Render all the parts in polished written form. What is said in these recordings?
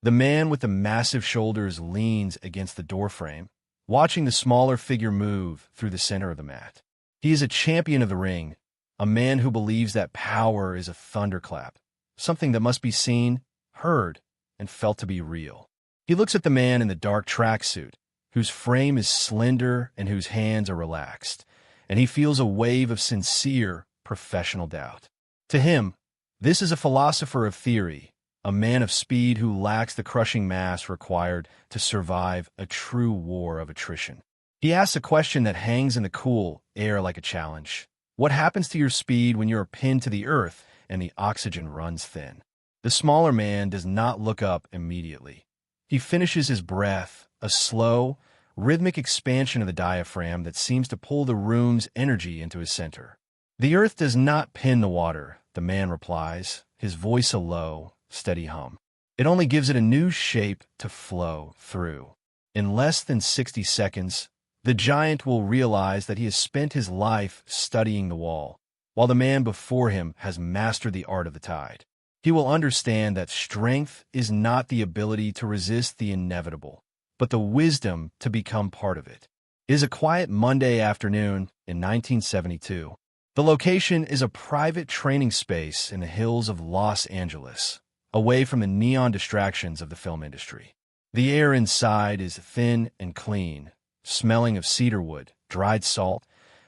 The man with the massive shoulders leans against the doorframe, watching the smaller figure move through the center of the mat. He is a champion of the ring, a man who believes that power is a thunderclap, something that must be seen, heard, and felt to be real. He looks at the man in the dark tracksuit, whose frame is slender and whose hands are relaxed, and he feels a wave of sincere, professional doubt. To him, this is a philosopher of theory, a man of speed who lacks the crushing mass required to survive a true war of attrition. He asks a question that hangs in the cool air like a challenge. What happens to your speed when you are pinned to the earth and the oxygen runs thin? The smaller man does not look up immediately. He finishes his breath, a slow, rhythmic expansion of the diaphragm that seems to pull the room's energy into his center. The earth does not pin the water, the man replies, his voice a low, steady hum. It only gives it a new shape to flow through. In less than 60 seconds, the giant will realize that he has spent his life studying the wall, while the man before him has mastered the art of the tide. He will understand that strength is not the ability to resist the inevitable, but the wisdom to become part of it. It is a quiet Monday afternoon in 1972. The location is a private training space in the hills of Los Angeles, away from the neon distractions of the film industry. The air inside is thin and clean, smelling of cedarwood, dried salt,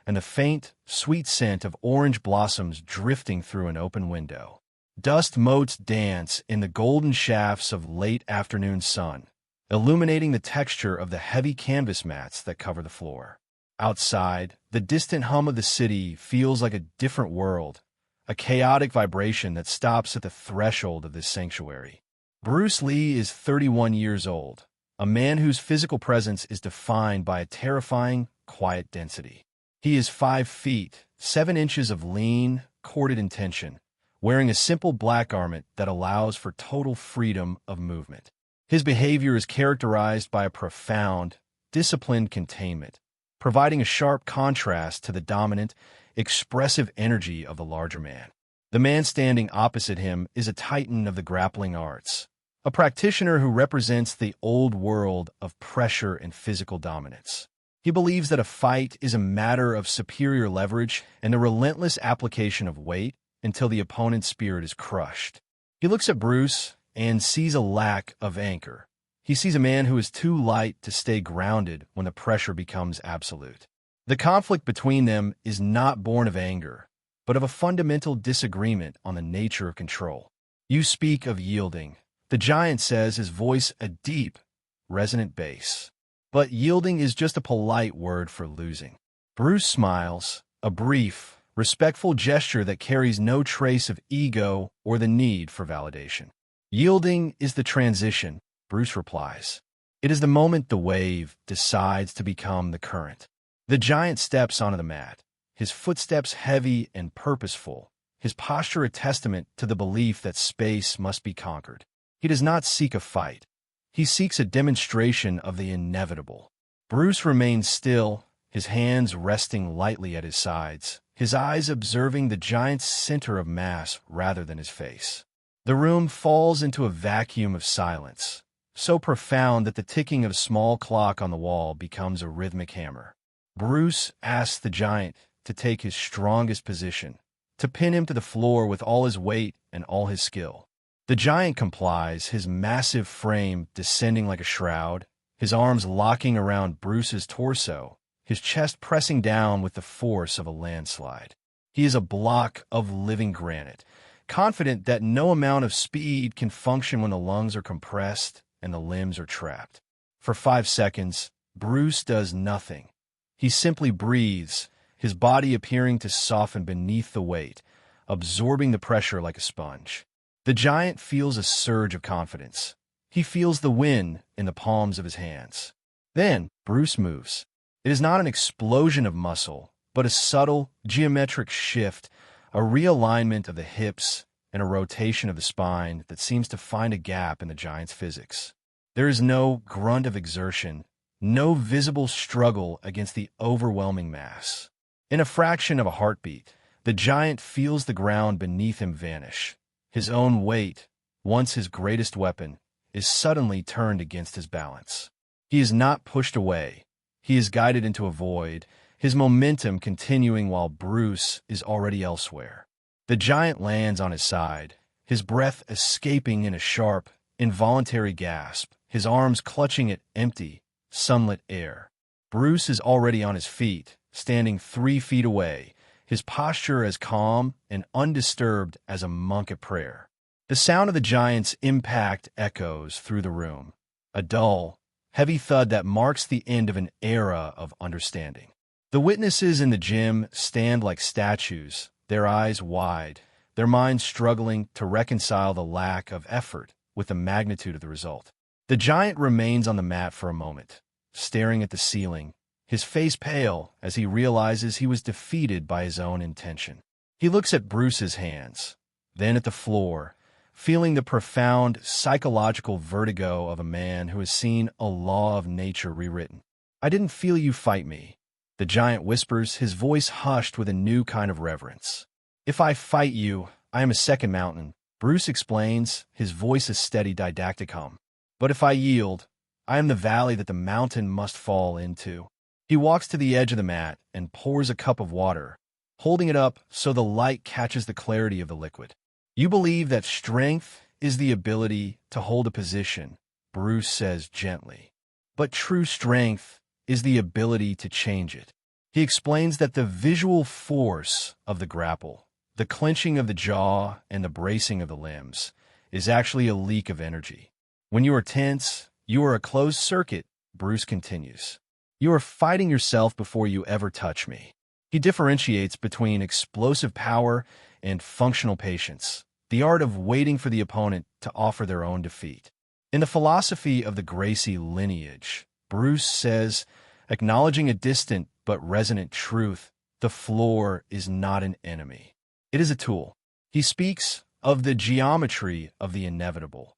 and the faint, sweet scent of orange blossoms drifting through an open window. Dust motes dance in the golden shafts of late afternoon sun, illuminating the texture of the heavy canvas mats that cover the floor. Outside, the distant hum of the city feels like a different world, a chaotic vibration that stops at the threshold of this sanctuary. Bruce Lee is 31 years old, a man whose physical presence is defined by a terrifying, quiet density. He is 5 feet, 7 inches of lean, corded intention, wearing a simple black garment that allows for total freedom of movement. His behavior is characterized by a profound, disciplined containment, providing a sharp contrast to the dominant, expressive energy of the larger man. The man standing opposite him is a titan of the grappling arts, a practitioner who represents the old world of pressure and physical dominance. He believes that a fight is a matter of superior leverage and the relentless application of weight until the opponent's spirit is crushed. He looks at Bruce and sees a lack of anchor. He sees a man who is too light to stay grounded when the pressure becomes absolute. The conflict between them is not born of anger, but of a fundamental disagreement on the nature of control. You speak of yielding, the giant says, his voice a deep, resonant bass. But yielding is just a polite word for losing. Bruce smiles, a brief, respectful gesture that carries no trace of ego or the need for validation. Yielding is the transition, Bruce replies. It is the moment the wave decides to become the current. The giant steps onto the mat, his footsteps heavy and purposeful, his posture a testament to the belief that space must be conquered. He does not seek a fight. He seeks a demonstration of the inevitable. Bruce remains still, his hands resting lightly at his sides, his eyes observing the giant's center of mass rather than his face. The room falls into a vacuum of silence, so profound that the ticking of a small clock on the wall becomes a rhythmic hammer. Bruce asks the giant to take his strongest position, to pin him to the floor with all his weight and all his skill. The giant complies, his massive frame descending like a shroud, his arms locking around Bruce's torso, his chest pressing down with the force of a landslide. He is a block of living granite, confident that no amount of speed can function when the lungs are compressed and the limbs are trapped. For 5 seconds, Bruce does nothing. He simply breathes, his body appearing to soften beneath the weight, absorbing the pressure like a sponge. The giant feels a surge of confidence. He feels the wind in the palms of his hands. Then, Bruce moves. It is not an explosion of muscle, but a subtle, geometric shift, a realignment of the hips and a rotation of the spine that seems to find a gap in the giant's physics. There is no grunt of exertion, no visible struggle against the overwhelming mass. In a fraction of a heartbeat, the giant feels the ground beneath him vanish. His own weight, once his greatest weapon, is suddenly turned against his balance. He is not pushed away. He is guided into a void, his momentum continuing while Bruce is already elsewhere. The giant lands on his side, his breath escaping in a sharp, involuntary gasp, his arms clutching at empty, sunlit air. Bruce is already on his feet, standing 3 feet away, his posture as calm and undisturbed as a monk at prayer. The sound of the giant's impact echoes through the room, a dull, heavy thud that marks the end of an era of understanding. The witnesses in the gym stand like statues, their eyes wide, their minds struggling to reconcile the lack of effort with the magnitude of the result. The giant remains on the mat for a moment, staring at the ceiling, his face pale as he realizes he was defeated by his own intention. He looks at Bruce's hands, then at the floor, feeling the profound psychological vertigo of a man who has seen a law of nature rewritten. "I didn't feel you fight me," the giant whispers, his voice hushed with a new kind of reverence. "If I fight you, I am a second mountain," Bruce explains, his voice a steady didactic hum. "But if I yield, I am the valley that the mountain must fall into." He walks to the edge of the mat and pours a cup of water, holding it up so the light catches the clarity of the liquid. "You believe that strength is the ability to hold a position," Bruce says gently. "But true strength is the ability to change it." He explains that the visual force of the grapple, the clenching of the jaw and the bracing of the limbs, is actually a leak of energy. "When you are tense, you are a closed circuit," Bruce continues. "You are fighting yourself before you ever touch me." He differentiates between explosive power and functional patience, the art of waiting for the opponent to offer their own defeat. In the philosophy of the Gracie lineage, Bruce says, acknowledging a distant but resonant truth, the floor is not an enemy. It is a tool. He speaks of the geometry of the inevitable,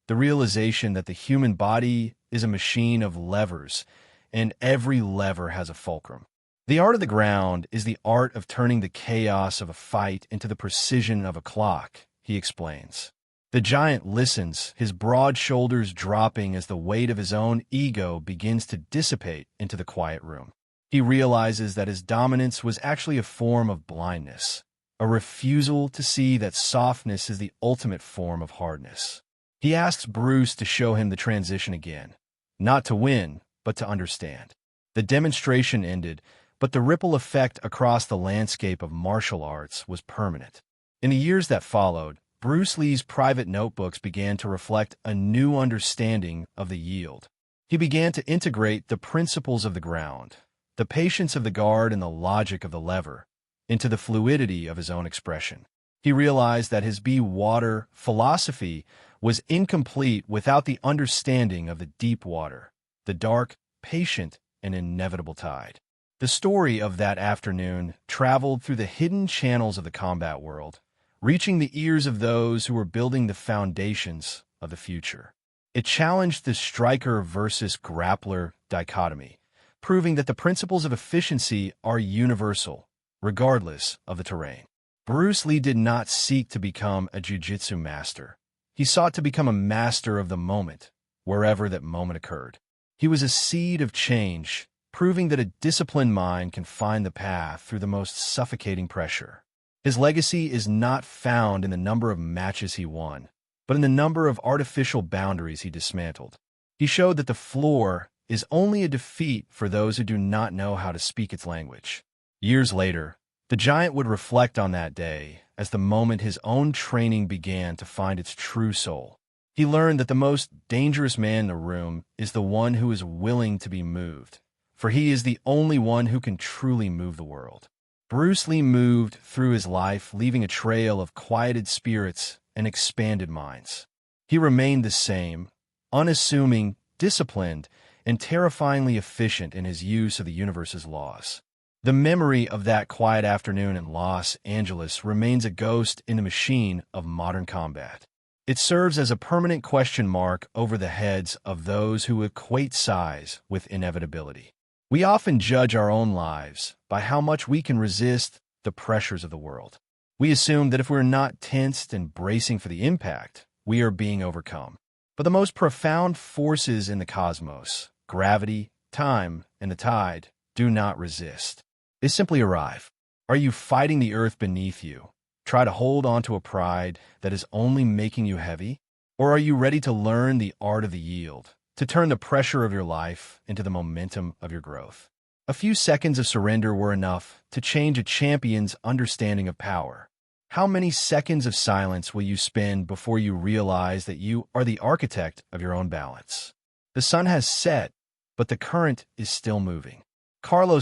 the realization that the human body is a machine of levers, and every lever has a fulcrum. The art of the ground is the art of turning the chaos of a fight into the precision of a clock, he explains. The giant listens, his broad shoulders dropping as the weight of his own ego begins to dissipate into the quiet room. He realizes that his dominance was actually a form of blindness, a refusal to see that softness is the ultimate form of hardness. He asks Bruce to show him the transition again, not to win, but to understand. The demonstration ended, but the ripple effect across the landscape of martial arts was permanent. In the years that followed, Bruce Lee's private notebooks began to reflect a new understanding of the yield. He began to integrate the principles of the ground, the patience of the guard and the logic of the lever, into the fluidity of his own expression. He realized that his be water philosophy was incomplete without the understanding of the deep water, the dark, patient, and inevitable tide. The story of that afternoon traveled through the hidden channels of the combat world, reaching the ears of those who were building the foundations of the future. It challenged the striker versus grappler dichotomy, proving that the principles of efficiency are universal, regardless of the terrain. Bruce Lee did not seek to become a jiu-jitsu master. He sought to become a master of the moment, wherever that moment occurred. He was a seed of change, proving that a disciplined mind can find the path through the most suffocating pressure. His legacy is not found in the number of matches he won, but in the number of artificial boundaries he dismantled. He showed that the floor is only a defeat for those who do not know how to speak its language. Years later, the giant would reflect on that day as the moment his own training began to find its true soul. He learned that the most dangerous man in the room is the one who is willing to be moved, for he is the only one who can truly move the world. Bruce Lee moved through his life, leaving a trail of quieted spirits and expanded minds. He remained the same, unassuming, disciplined, and terrifyingly efficient in his use of the universe's laws. The memory of that quiet afternoon in Los Angeles remains a ghost in the machine of modern combat. It serves as a permanent question mark over the heads of those who equate size with inevitability. We often judge our own lives by how much we can resist the pressures of the world. We assume that if we're not tensed and bracing for the impact, we are being overcome. But the most profound forces in the cosmos, gravity, time, and the tide, do not resist. They simply arrive. Are you fighting the earth beneath you? Try to hold on to a pride that is only making you heavy? Or are you ready to learn the art of the yield, to turn the pressure of your life into the momentum of your growth? A few seconds of surrender were enough to change a champion's understanding of power. How many seconds of silence will you spend before you realize that you are the architect of your own balance? The sun has set, but the current is still moving.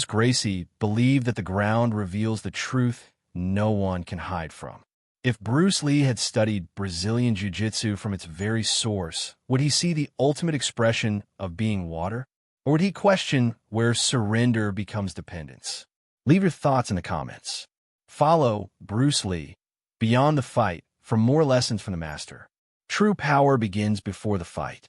Gracie believed that the ground reveals the truth no one can hide from. If Bruce Lee had studied Brazilian Jiu-Jitsu from its very source, would he see the ultimate expression of being water? Or would he question where surrender becomes dependence? Leave your thoughts in the comments. Follow Bruce Lee Beyond the Fight for more lessons from the master. True power begins before the fight.